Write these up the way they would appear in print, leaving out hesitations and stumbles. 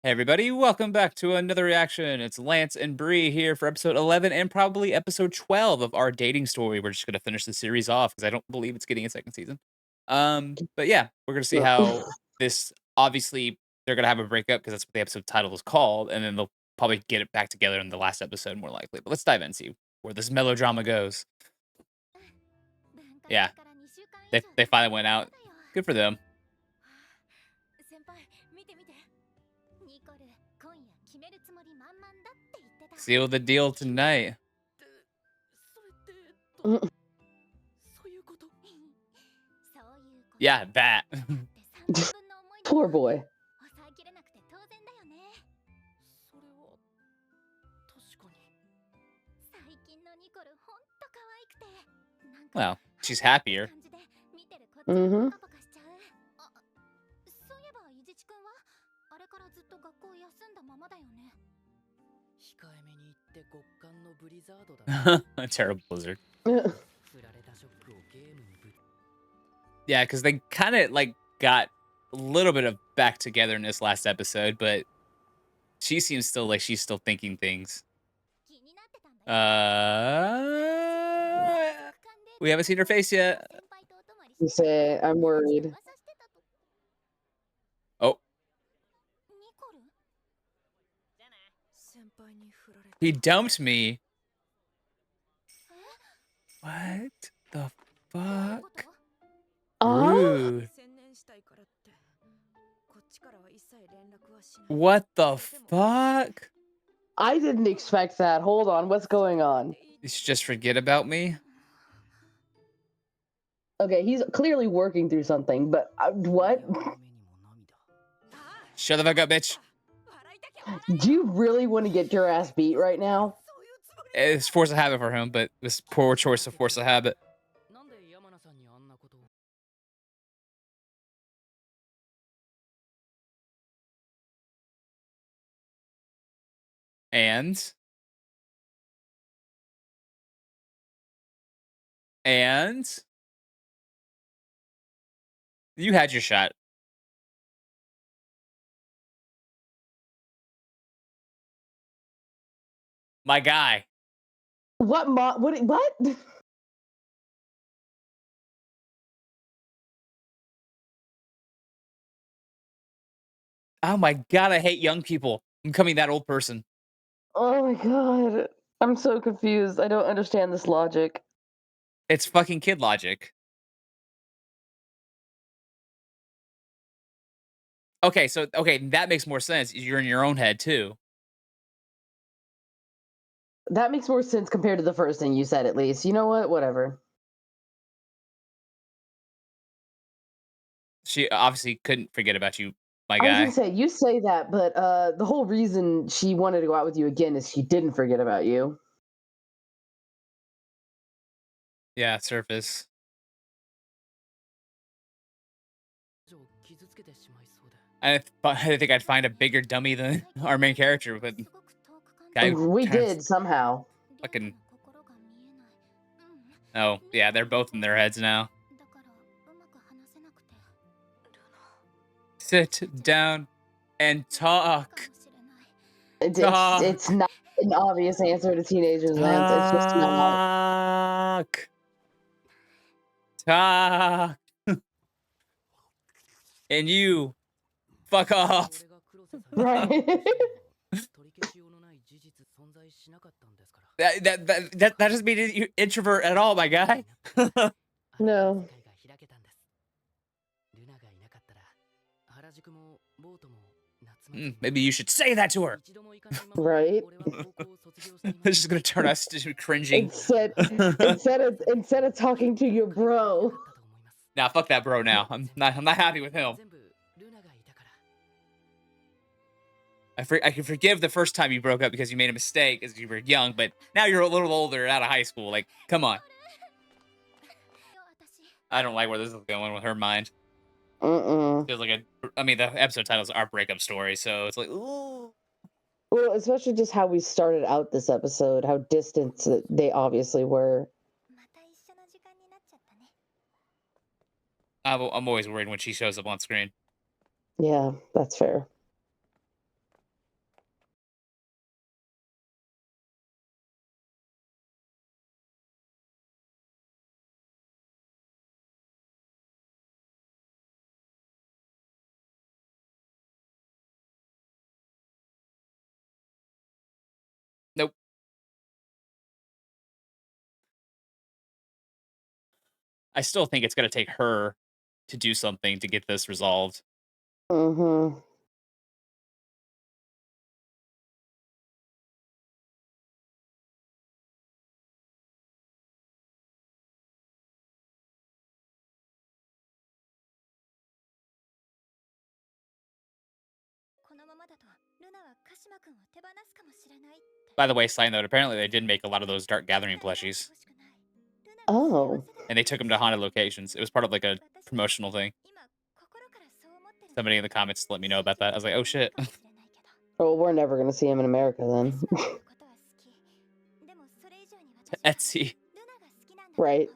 Hey everybody, welcome back to another reaction. It's Lance and Bree here for episode 11 and probably episode 12 of our dating story. We're just going to finish the series off because I don't believe it's getting a second season. But yeah, we're going to see how this obviously they're going to have a breakup because that's what the episode title is called, and then they'll probably get it back together in the last episode more likely. But let's dive in and see where this melodrama goes. Yeah, they finally went out. Good for them. Seal the deal tonight. Yeah, that. Poor boy. Well, she's happier. Mm-hmm. A terrible blizzard. Yeah, because they kind of like got a little bit of back together in this last episode, but she seems still like she's still thinking things. We haven't seen her face yet. You say, I'm worried. Oh, he dumped me. What the fuck? Rude. What the fuck? I didn't expect that. Hold on, what's going on? Did she just forget about me? Okay, he's clearly working through something, but what? Shut the fuck up, bitch. Do you really want to get your ass beat right now? It's force of habit for him, but this poor choice of force of habit. And you had your shot. My guy. What? What? Oh my god, I hate young people. I'm becoming that old person. Oh my god. I'm so confused. I don't understand this logic. It's fucking kid logic. Okay, so that makes more sense. You're in your own head too. That makes more sense compared to the first thing you said, at least. You know what? Whatever. She obviously couldn't forget about you, my I was gonna guy. say, you say that, but the whole reason she wanted to go out with you again is she didn't forget about you. Yeah, surface. I think I'd find a bigger dummy than our main character, but guy We kind of did somehow. fucking. Oh yeah, they're both in their heads now. Sit down and talk. It's not an obvious answer to teenagers, Lance. It's just not. Talk. And you fuck off. Right. That doesn't mean you're introvert at all, my guy. No. Maybe you should say that to her. Right. This is gonna turn us to cringing. Instead of talking to your bro. Nah, fuck that bro now. I'm not happy with him. I can forgive the first time you broke up because you made a mistake as you were young, but now you're a little older, out of high school. Like, come on. I don't like where this is going with her mind. Feels like I mean, the episode titles are breakup story, so it's like, ooh. Well, especially just how we started out this episode, how distant they obviously were. I'm always worried when she shows up on screen. Yeah, that's fair. I still think it's gonna take her to do something to get this resolved. Mhm. By the way, side note, apparently they did make a lot of those Dark Gathering plushies, Oh. and they took them to haunted locations. It was part of, like, a promotional thing. Somebody in the comments let me know about that. I was like, "Oh, shit." Well, we're never gonna see him in America then. Etsy. Right.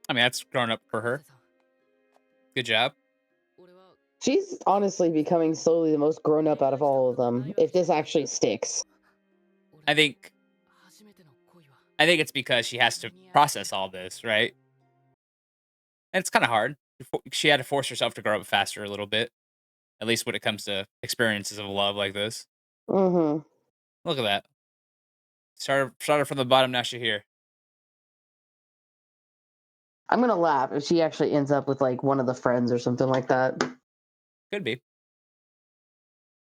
I mean, that's grown up for her. Good job. She's honestly becoming slowly the most grown up out of all of them, if this actually sticks. I think I think it's because she has to process all this, right? And it's kinda hard. She had to force herself to grow up faster a little bit, at least when it comes to experiences of love like this. Mhm. Look at that. Started from the bottom, now she's here. I'm gonna laugh if she actually ends up with like one of the friends or something like that. Could be.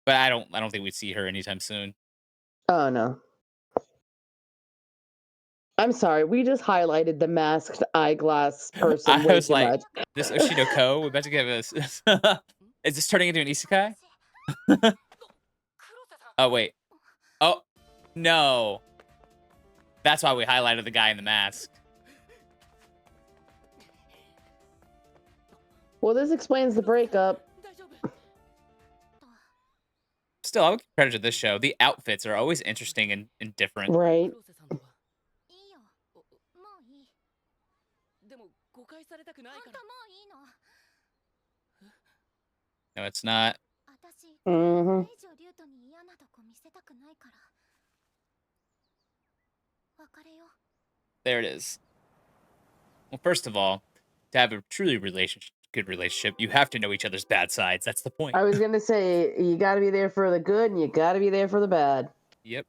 But I don't think we'd see her anytime soon. Oh no. I'm sorry, we just highlighted the masked eyeglass person I way was too like, much. "This Oshino Ko, we're about to give us." Is this turning into an isekai? Oh, wait. Oh, no. That's why we highlighted the guy in the mask. Well, this explains the breakup. Still, I would give credit to this show. The outfits are always interesting and different. Right. No, it's not. Mhm. There it is. Well, first of all, to have a truly good relationship, you have to know each other's bad sides. That's the point. I was gonna say you got to be there for the good and you got to be there for the bad. Yep.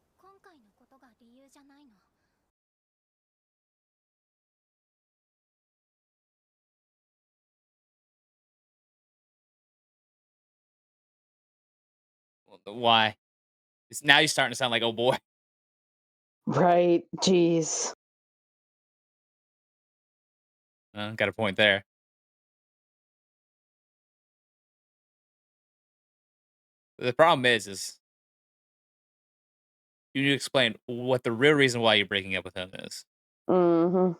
Well, why? Now you're starting to sound like, oh boy. Right. Jeez. Got a point there. The problem is you need to explain what the real reason why you're breaking up with him is. Mhm.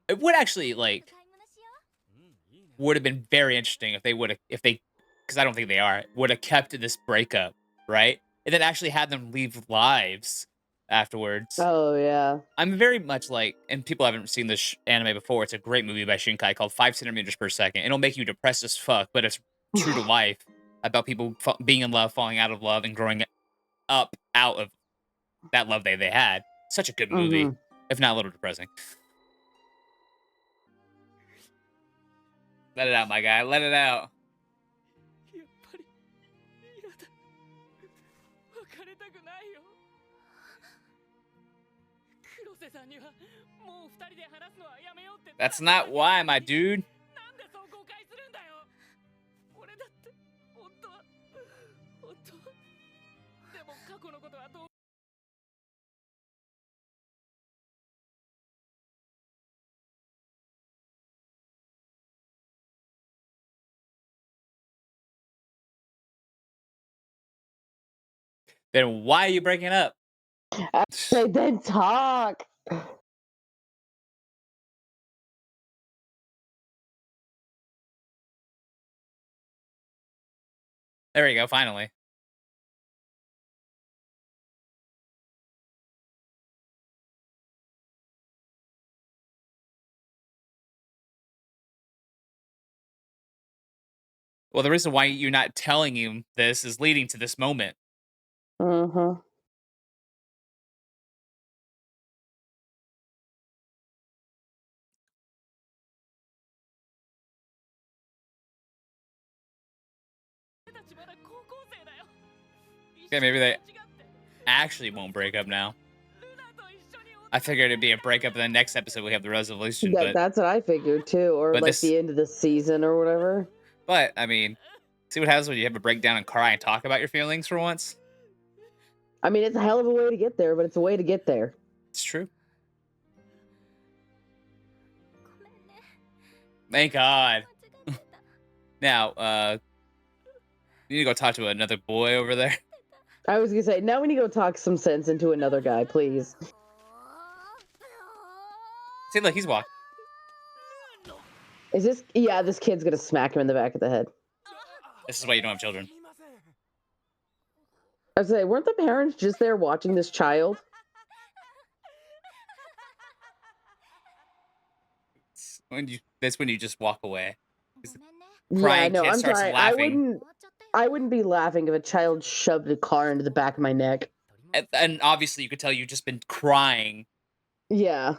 It would actually would have been very interesting if they because I don't think they are would have kept this breakup, right? And then actually had them leave lives afterwards. Oh yeah. I'm very much like, and people haven't seen this anime before. It's a great movie by Shinkai called 5 centimeters per second. It'll make you depressed as fuck, but it's true to life about people being in love, falling out of love, and growing up out of that love they had. Such a good movie, Mhm. if not a little depressing. Let it out, my guy. Let it out. That's not why, my dude. Then why are you breaking up? They then talk. There you go. Finally. Well, the reason why you're not telling him this is leading to this moment. Mhm. Yeah, maybe they actually won't break up now. I figured it'd be a breakup, and the next episode we have the resolution, That's what I figured too, or but like this the end of the season or whatever. but, I mean, see what happens when you have a breakdown and cry and talk about your feelings for once? I mean, it's a hell of a way to get there, but it's a way to get there. It's true. Thank God. Now, you need to go talk to another boy over there. I was gonna say, now we need to go talk some sense into another guy, please. See, look, he's walking. Is this? Yeah, this kid's gonna smack him in the back of the head. This is why you don't have children. I was gonna say, weren't the parents just there watching this child? That's when you just walk away. 'Cause the Yeah, crying no, kid I'm starts sorry. laughing, I wouldn't be laughing if a child shoved a car into the back of my neck. and obviously you could tell you've just been crying. Yeah.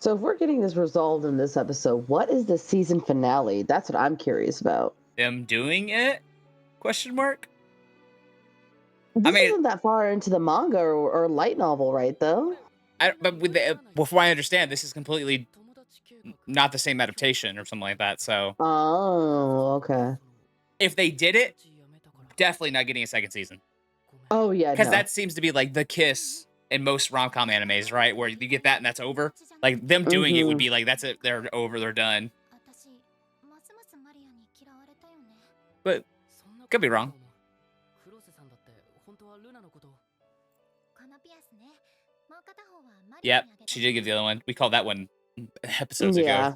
So if we're getting this resolved in this episode, what is the season finale? That's what I'm curious about. Them doing it? Question mark? I This mean, isn't that far into the manga or light novel, right? Though. but with the before I understand, this is completely not the same adaptation or something like that, so Oh, okay. if they did it, definitely not getting a second season. Oh yeah, Because no. that seems to be like the kiss in most rom-com animes, right? Where you get that and that's over. Like them doing it would Mm-hmm. be like that's it, they're over, they're done. But could be wrong. Yep, she did give the other one. We called that one episodes ago. Yeah.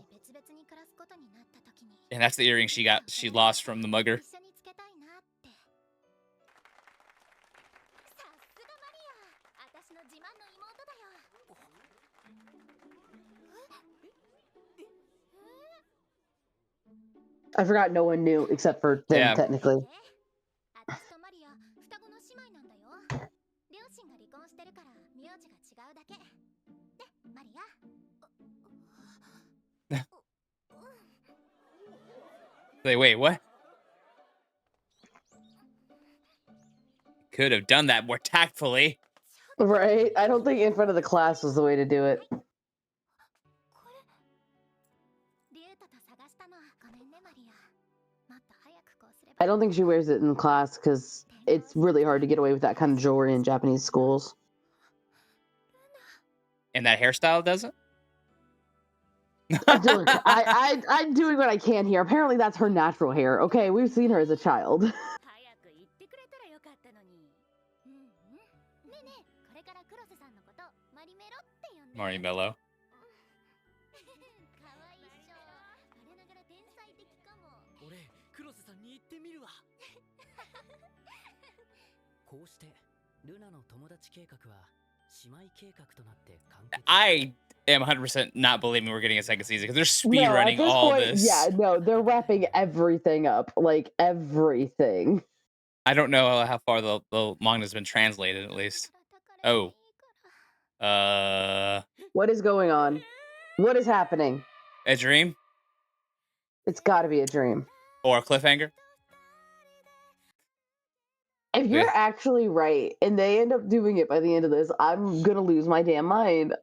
And that's the earring she lost from the mugger. I forgot no one knew except for them, Yeah. technically. Wait, what? Could have done that more tactfully. Right? I don't think in front of the class was the way to do it. I don't think she wears it in class because it's really hard to get away with that kind of jewelry in Japanese schools. And that hairstyle doesn't? I'm doing what I can here. Apparently, that's her natural hair. Okay, we've seen her as a child. Marimello. I am 100% not believing we're getting a second season because they're speed No, at running this all point, this. yeah, no, they're wrapping everything up, like everything. I don't know how far the manga's been translated, at least. Oh. Uh, What is going on? What is happening? a dream It's got to be a dream. or a cliffhanger? If Eh, you're actually right and they end up doing it by the end of this, I'm gonna lose my damn mind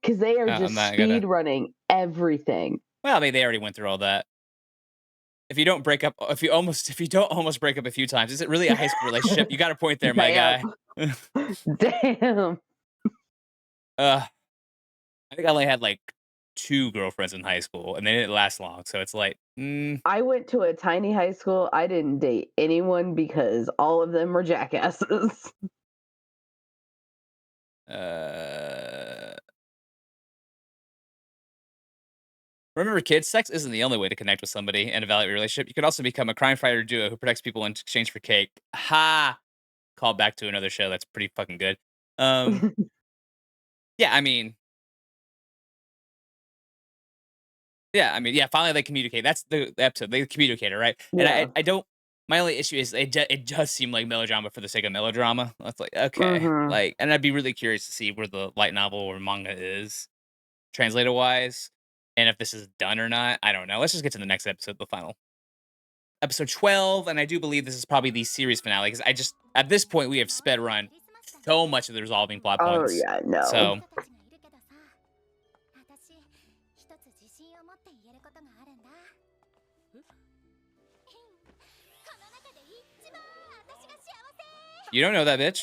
because they are I'm just not gonna. speed running everything. Well, I mean, they already went through all that. If you don't almost break up a few times, is it really a high school relationship? You got a point there, my Damn, guy. damn. I think I only had like 2 girlfriends in high school, and they didn't last long. So it's like, I went to a tiny high school. I didn't date anyone because all of them were jackasses. uh, remember, kids, sex isn't the only way to connect with somebody and evaluate your relationship. You could also become a crime fighter duo who protects people in exchange for cake. Ha! Call back to another show that's pretty fucking good. Um, yeah, I mean, yeah, finally they communicate. That's the episode. They communicate it, right? And Yeah. I don't. My only issue is it does seem like melodrama for the sake of melodrama. That's like okay, Hmm. like, and I'd be really curious to see where the light novel or manga is translated wise. And if this is done or not, I don't know. Let's just get to the next episode, the final episode 12. And I do believe this is probably the series finale because I just, at this point, we have sped run so much of the resolving plot Oh points. yeah, no. So, you don't know that bitch.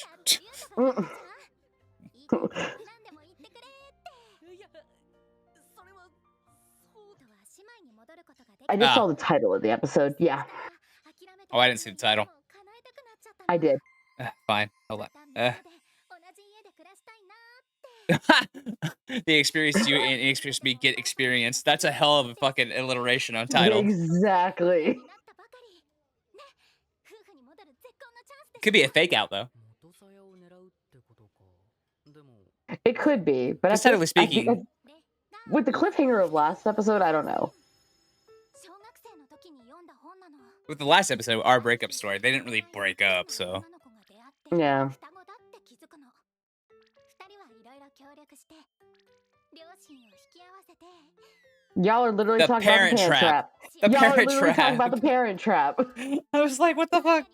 I just saw Ah. the title of the episode. Yeah, Oh, I didn't see the title. I did. Fine. Hold on. The experience you and experience me get experience. That's a hell of a fucking alliteration on title. Exactly. Could be a fake out though. It could be, but Because at this, technically I think speaking, with the cliffhanger of last episode, I don't know. with the last episode, our breakup story, they didn't really break up, so. Yeah. Y'all are literally The talking about the parent parent trap. trap. The Y'all are parent literally talking trap. about the parent trap. I was like, what the fuck?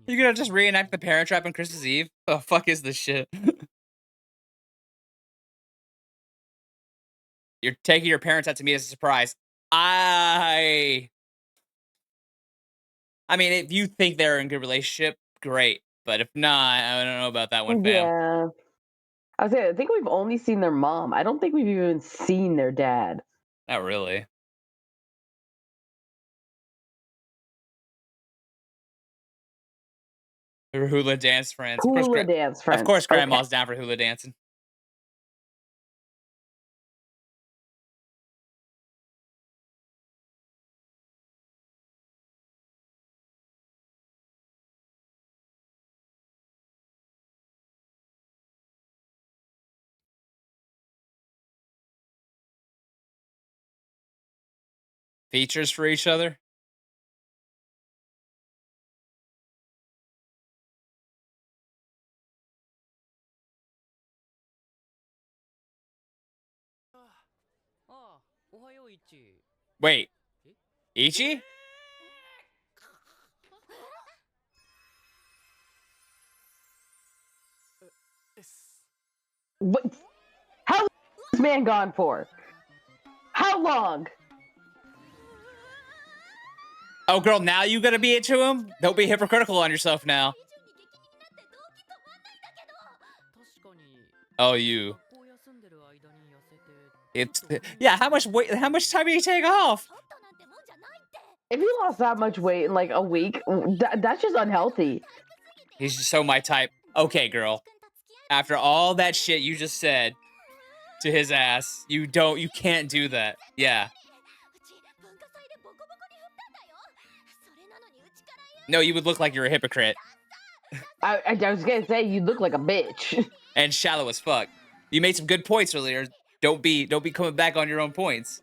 You're gonna just reenact the parent trap on Christmas Eve? Oh, fuck is this shit? You're taking your parents out to meet as a surprise. I mean, if you think they're in a good relationship, great. But if not, I don't know about that one, fam. Yeah. I think we've only seen their mom. I don't think we've even seen their dad. Not really. They were hula dance friends. Hula dance Of friends. course, Okay. grandma's down for hula dancing. Features for each other. Wait, Ichi? What? How long is this man gone for? How long? Oh, girl, now you gotta be into him? Don't be hypocritical on yourself now. Oh, you. Yeah. How much weight? How much time did he take off? If he lost that much weight in like a week, that's just unhealthy. He's just so my type. Okay, girl. After all that shit you just said to his ass, you can't do that. Yeah. No, you would look like you're a hypocrite I was gonna say you look like a bitch. and shallow as fuck. You made some good points earlier. Don't be coming back on your own points.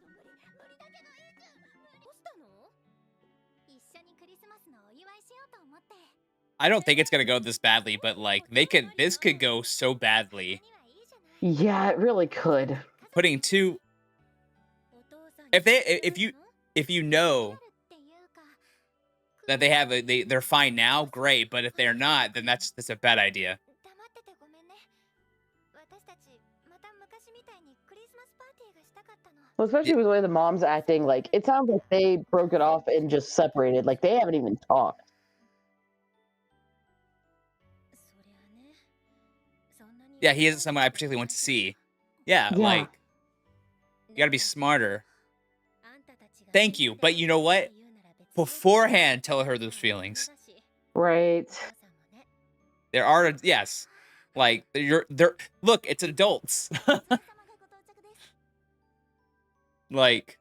I don't think it's gonna go this badly, but like this could go so badly. Yeah, it really could. Putting two if you know that they're fine now, great. But if they're not, then that's a bad idea. Well, especially with the way the mom's acting, like it sounds like they broke it off and just separated. Like they haven't even talked. Yeah, he isn't someone I particularly want to see. Yeah, Yeah. like you gotta be smarter. Thank you, but you know what? Beforehand, tell her those feelings. Right. There are yes, like they're look, it's adults. Like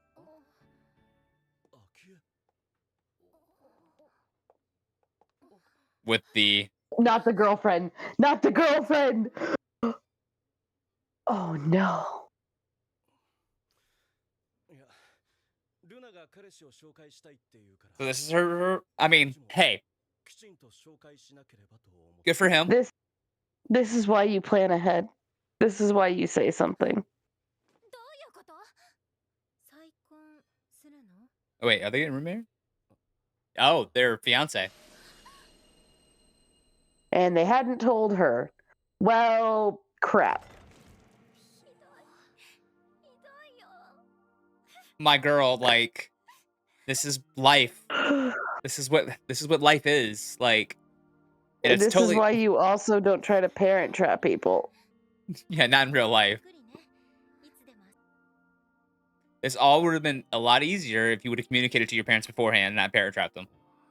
with the Not the girlfriend. Not the girlfriend. Oh no. so this is her. I mean, hey, good for him. This This is why you plan ahead. This is why you say something. Oh, wait, are they getting remarried? Oh, they're fiance. And they hadn't told her. Well, crap. My girl, like, this is life. This is what life is. Like, and it's This is totally why you also don't try to parent trap people. yeah, not in real life. This all would have been a lot easier if you would have communicated to your parents beforehand and not parent trapped them,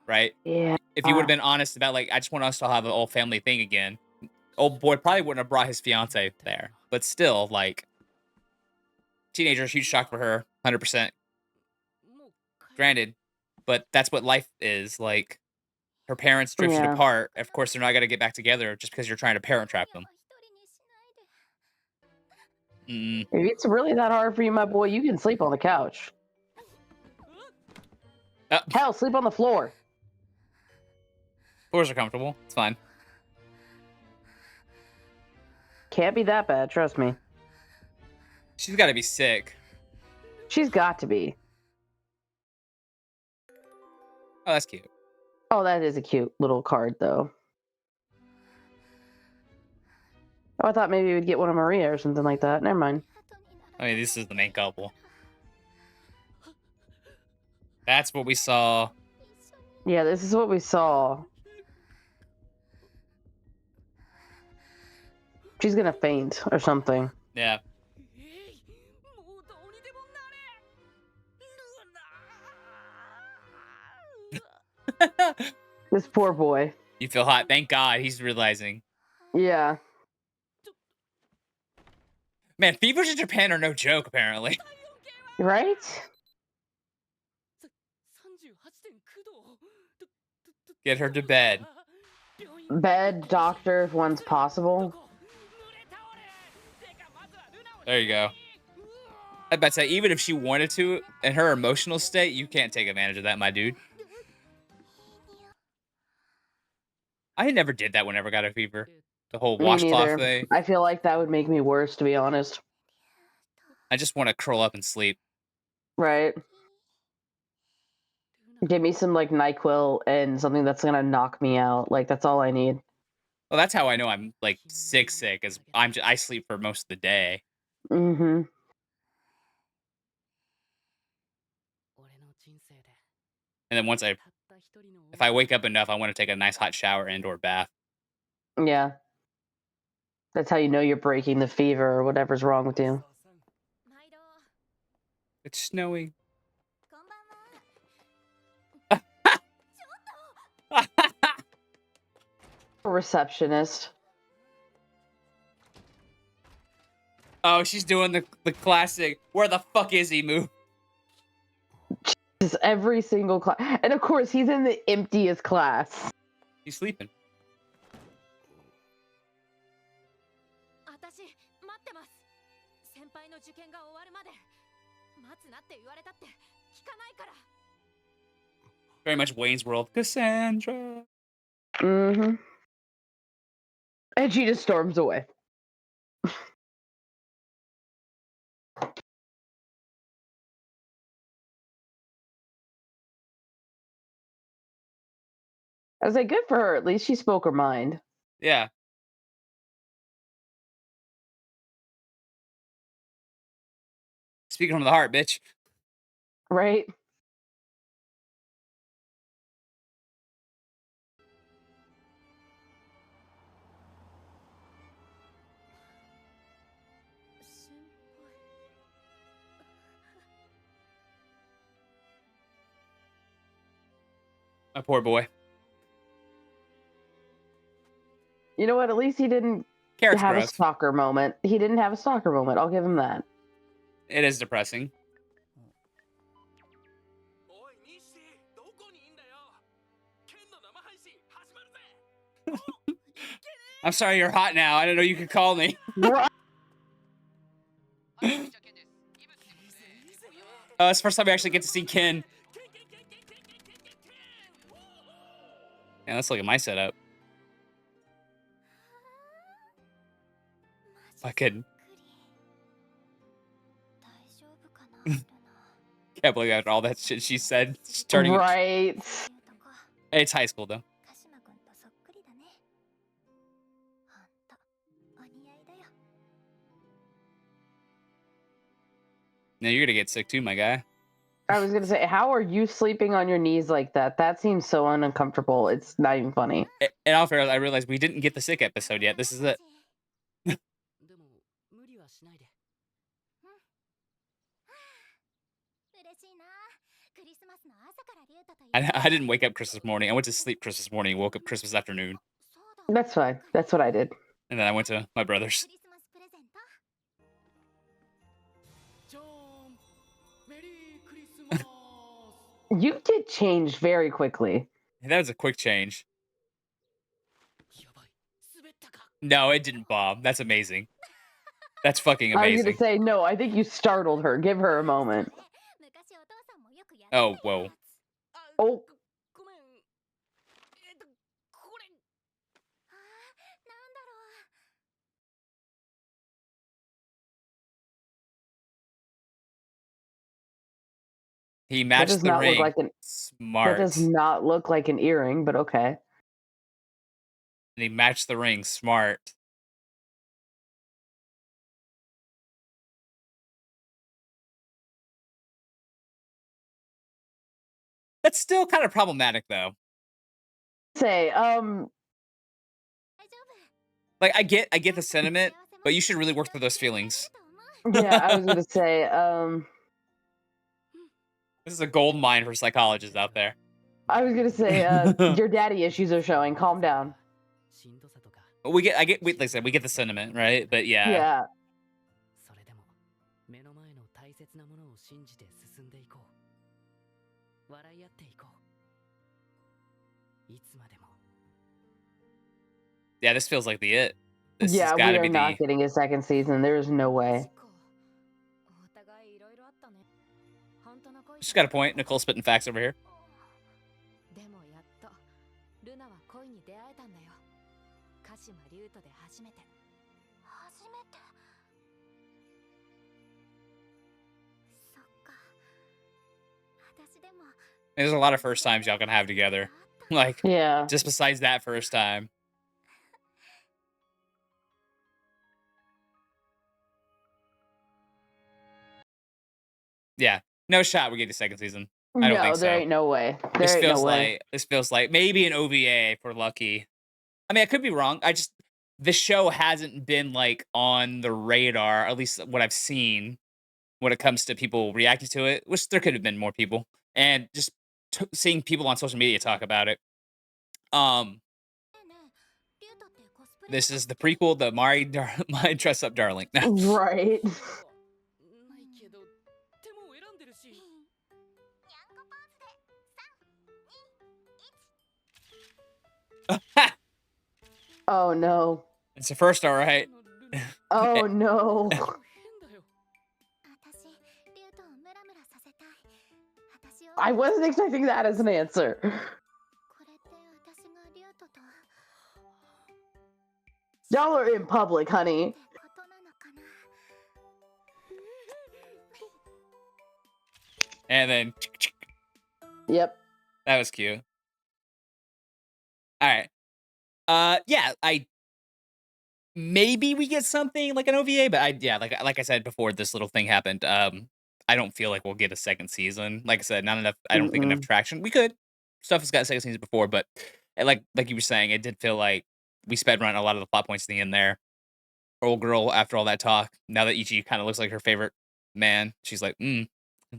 right? Yeah. If you would have been honest about like, I just want us to have an old family thing again. Old boy probably wouldn't have brought his fiance there, but still, like, teenager, huge shock for her, 100%. Granted, but that's what life is. Like, her parents drifted Yeah. apart. Of course, they're not gonna get back together just because you're trying to parent trap them. Mm. If it's really that hard for you, my boy, you can sleep on the couch. Hell, sleep on the floor. Floors are comfortable. It's fine. Can't be that bad, trust me. She's got to be sick. She's got to be. Oh, that's cute. Oh, that is a cute little card, though. Oh, I thought maybe we'd get one of Maria or something like that. Never mind. I mean, this is the main couple. That's what we saw. Yeah, this is what we saw. She's gonna faint or something. Yeah. This poor boy. You feel hot. Thank God he's realizing. Yeah. Man, fevers in Japan are no joke, apparently. Right? Get her to bed. Bed, doctor, if one's possible. There you go. I bet say, even if she wanted to, in her emotional state, you can't take advantage of that, my dude. I never did that whenever I got a fever. The whole Me washcloth neither. thing. I feel like that would make me worse, to be honest. I just want to curl up and sleep. Right. Give me some like NyQuil and something that's gonna knock me out. Like that's all I need. Well, that's how I know I'm like sick, is I sleep for most of the day. Mm-hmm. And then if I wake up enough, I want to take a nice hot shower and or bath. Yeah. That's how you know you're breaking the fever or whatever's wrong with you. It's snowing. Receptionist. Oh, she's doing the classic, where the fuck is he move? Just every single class. And of course, he's in the emptiest class. He's sleeping. Very much Wayne's World. Cassandra. Mm-hmm. And she just storms away. I was like, good for her. At least she spoke her mind. Yeah. Speaking from the heart, bitch. Right? My poor boy. You know what? At least he didn't Carrot's have a gross. stalker moment. He didn't have a stalker moment. I'll give him that. It is depressing. I'm sorry you're hot now. I didn't know you could call me. It's the first time we actually get to see Ken. Yeah, let's look at my setup. fucking can't believe after all that shit she said, starting Right. it's high school though. No, you're gonna get sick too, my guy. I was gonna say, how are you sleeping on your knees like that? That seems so uncomfortable. It's not even funny. In all fairness, I realized we didn't get the sick episode yet. This is it. I didn't wake up Christmas morning. I went to sleep Christmas morning, woke up Christmas afternoon, That's fine. That's what I did. and then I went to my brother's. You did change very quickly. And that was a quick change. No, it didn't bomb. That's amazing. That's fucking I was gonna amazing. say, no, I think you startled her. Give her a moment. Oh, whoa. Oh, He that matched does the not look ring. like an that does Smart. not look like an earring, but okay. And he matched the ring. Smart. That's still kind of problematic though. Say, Like I get the sentiment, but you should really work through those feelings. yeah, I was gonna say, This is a gold mine for psychologists out there. your daddy issues are showing. Calm down. Like I said, we get the sentiment, right? But yeah, Yeah. yeah, this feels like the it. This has Yeah, got we to are be not the. getting a second season. There is no way. She's got a point. Nicole spitting facts over here. There's a lot of first times y'all gonna have together. Like, Yeah. just besides that first time. Yeah, no shot we get a second season. I don't think No, there so. ain't no way. This There ain't no feels way. like this feels like maybe an OVA if we're lucky. I mean, I could be wrong. The show hasn't been like on the radar, at least what I've seen when it comes to people reacting to it. Which there could have been more people, and just seeing people on social media talk about it. Um, this is the prequel, the My Dress Up Darling. No. Right. Oh no. It's the first, all right. Eh, Oh no. I wasn't expecting that as an answer. Y'all are in public, honey. and then Yep. that was cute. All right. Yeah, I maybe we get something like an OVA, but yeah, like I said before, this little thing happened. I don't feel like we'll get a second season. Like I said, not enough. I don't think enough Mm-mm. traction. We could. Stuff has got a second season before, but like you were saying, it did feel like we sped run a lot of the plot points in the end there. Old girl, after all that talk, now that Ichi kind of looks like her favorite man, she's like, I'm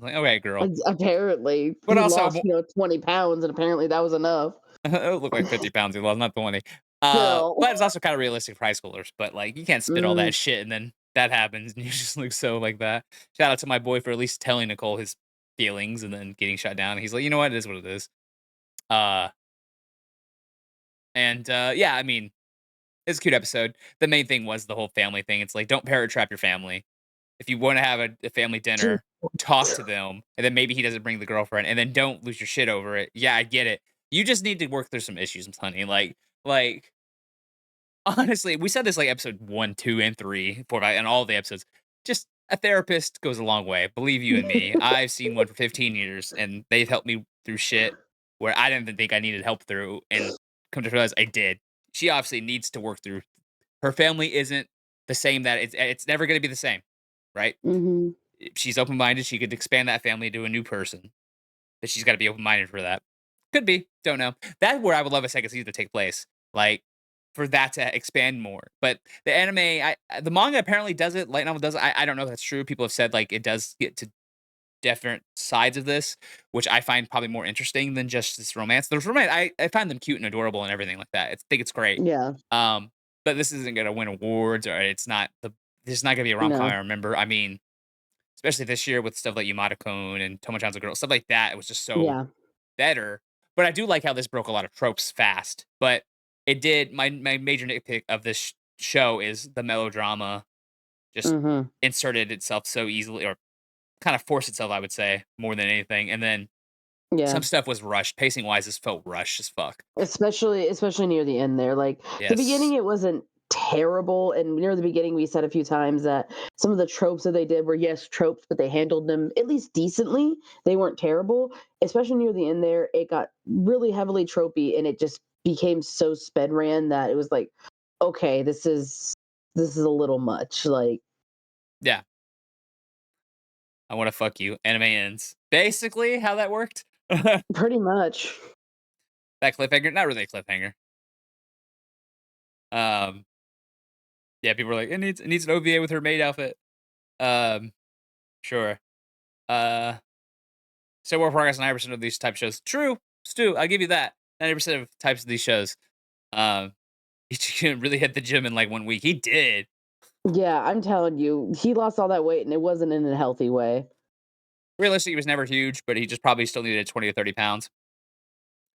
like, okay, girl. Apparently, But he also, lost 20 pounds, and apparently that was enough. it looked like 50 pounds he lost, not 20. Still. But it's also kind of realistic for high schoolers. But like, you can't spit all Mm, that shit and then that happens and you just look so like that. Shout out to my boy for at least telling Nicole his feelings and then getting shot down. He's like, you know what? It is what it is. Uh, yeah, I mean, it's a cute episode. The main thing was the whole family thing. It's like, don't parrot trap your family. If you want to have a family gee. dinner, talk to them, and then maybe he doesn't bring the girlfriend, and then don't lose your shit over it. Yeah, I get it. You just need to work through some issues, honey. Like honestly, we said this like episode 1, 2, and 3, 4, 5, and all the episodes. Just a therapist goes a long way. Believe you and me. I've seen one for 15 years, and they've helped me through shit where I didn't even think I needed help through, and come to realize I did. She obviously needs to work through. Her family isn't the same. That it's never going to be the same, right? Mhm. If she's open minded, she could expand that family to a new person, but she's got to be open minded for that. Could be, don't know. That's where I would love a second season to take place, like for that to expand more. But the anime, the manga apparently does it. Light novel does it. I don't know if that's true. People have said like it does get to different sides of this, which I find probably more interesting than just this romance. There's romance. I find them cute and adorable and everything like that. I think it's great. Yeah. Um, but this isn't gonna win awards, or it's not the. This is not gonna be a rom com. I No. remember. I mean, especially this year with stuff like Yamada-kun and Tomo-chan's a Girl, stuff like that. It was just so Yeah. better. But I do like how this broke a lot of tropes fast. But it did. My major nitpick of this show is the melodrama just Mhm. inserted itself so easily, or kind of forced itself, I would say, more than anything. And then Yeah. some stuff was rushed. Pacing wise, this felt rushed as fuck. Especially near the end there. Like the beginning Yes. it wasn't terrible, and near the beginning we said a few times that some of the tropes that they did were, yes, tropes, but they handled them at least decently. They weren't terrible. Especially near the end there, it got really heavily tropey and it just became so sped ran that it was like, okay, this is a little much. Like Yeah. I want to fuck you. Anime ends. Basically, how that worked. That pretty much. cliffhanger, not really a cliffhanger. Um, yeah, people were like, it needs an OVA with her maid outfit. Um, sure. Uh, so more progress on 90% of these type shows. True, Stu, I'll give you that. 90% of types of these shows. Um, he really hit the gym in like 1 week. He did. Yeah, I'm telling you, he lost all that weight and it wasn't in a healthy way. Realistically, he was never huge, but he just probably still needed 20 to 30 pounds.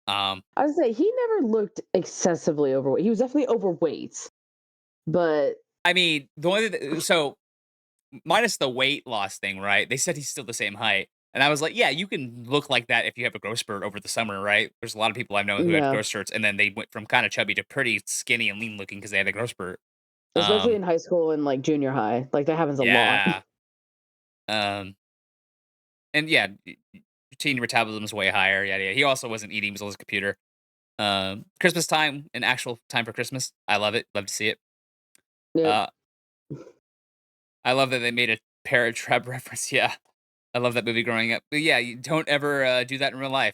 Um, I would say he never looked excessively overweight. He was definitely overweight, but I mean, the only so minus the weight loss thing, right? They said he's still the same height. And I was like, yeah, you can look like that if you have a growth spurt over the summer, right? There's a lot of people I know who had yeah, growth spurts, and then they went from kind of chubby to pretty skinny and lean looking because they had a growth spurt. especially Um, in high school and like junior high, like that happens a lot. yeah. And yeah, teen metabolism is way higher. Yada yada. He also wasn't eating; he was on his computer. Christmas time, an actual time for Christmas. I love it. Love to see it. Yep. Uh, I love that they made a Parrot Trap reference. Yeah, I love that movie growing up. But yeah, you don't ever do that in real life.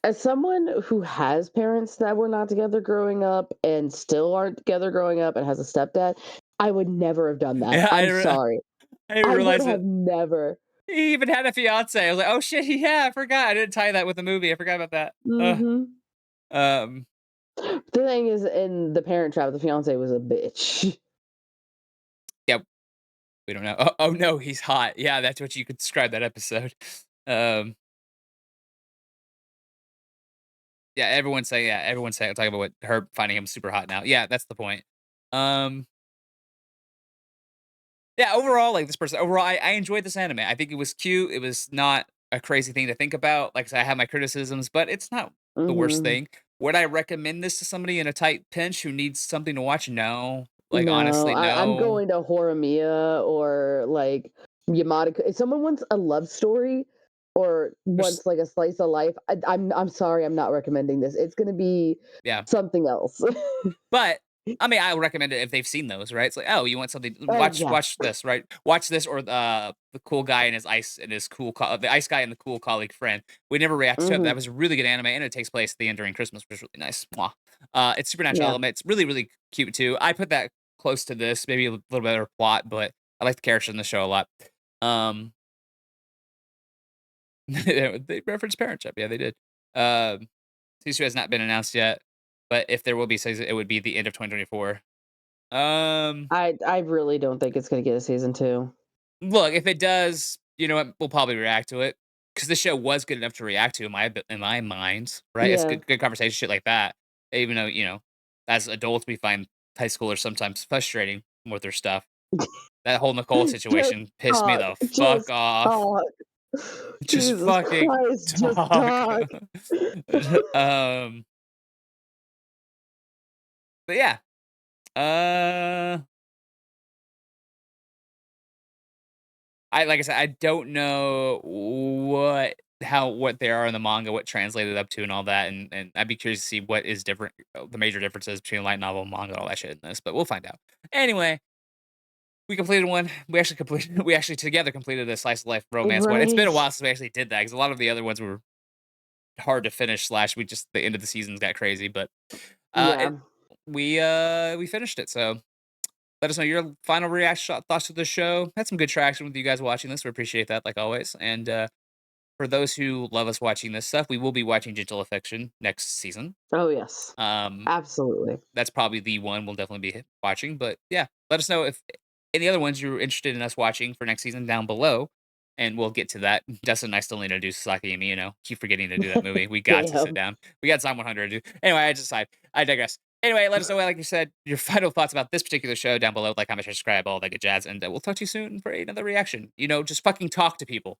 As someone who has parents that were not together growing up and still aren't together growing up and has a stepdad, I would never have done that. Yeah, I'm sorry. I didn't I would realize it. have never. He even had a fiance. I was like, oh shit, yeah, I forgot. I didn't tie that with the movie. I forgot about that. Mhm. Um, The thing is, in The Parent Trap, the fiance was a bitch. yeah, we don't know. Oh no, he's hot. Yeah, that's what you could describe that episode. Um, yeah, everyone's saying talking about what her finding him super hot now. Yeah, that's the point. Um, yeah, overall, like this person, overall, I enjoyed this anime. I think it was cute. It was not a crazy thing to think about. Like I said, I have my criticisms, but it's not the worst Mhm. thing. Would I recommend this to somebody in a tight pinch who needs something to watch? No. Like No, honestly, I'm no. going to Horimiya or like Yamada. If someone wants a love story or There's wants like a slice of life, I'm sorry, I'm not recommending this. It's gonna be yeah. something else. But, I mean, I would recommend it if they've seen those, right? It's like, "Oh, you want something watch Yeah. watch this," right? Watch this or the cool guy and his ice and his the ice guy and the cool colleague friend. We never reacted to it, but that Mhm. was a really good anime, and it takes place at the end during Christmas, which is really nice. Mwah. It's supernatural Yeah. element. It's really, really cute too. I put that close to this, maybe a little better plot, but I like the characters in the show a lot. Um, they referenced Parent Trap. Yeah, they did. Season 2 has not been announced yet, but if there will be season, it would be the end of 2024. Um, I really don't think it's gonna get a season 2. Look, if it does, you know what? We'll probably react to it because the show was good enough to react to in my mind, right? It's Yeah. good conversation, shit like that. Even though as adults, we find high schoolers sometimes frustrating with their stuff. That whole Nicole Just situation pissed me talk. the fuck Just off. talk. Just Jesus fucking Christ, just talk. talk. um, but yeah, Uh, like I said, I don't know what they are in the manga, what translated up to and all that, and I'd be curious to see what is different, the major differences between light novel and manga, and all that shit in this, but we'll find out. Anyway, we completed one. We actually completed we actually together completed a slice of life romance one. It's been a Right. while since we actually did that because a lot of the other ones were hard to finish, slash we just the end of the seasons got crazy, but, Yeah. it we finished it, so let us know your final reaction thoughts to the show. Had some good traction with you guys watching this. We appreciate that, like always. And for those who love us watching this stuff, we will be watching Gentle Affection next season. Oh, yes. Um, Absolutely. that's probably the one we'll definitely be watching. But yeah, let us know if any other ones you're interested in us watching for next season down below. And we'll get to that. Dustin and I still need to do Sasaki and Miyano. Keep forgetting to do that movie. We got to sit Damn. down. We got Time 100 to do. Anyway, I digress. Anyway, let us know, like you said, your final thoughts about this particular show down below. Like, comment, share, subscribe, all that good jazz. And we'll talk to you soon for another reaction. Just fucking talk to people.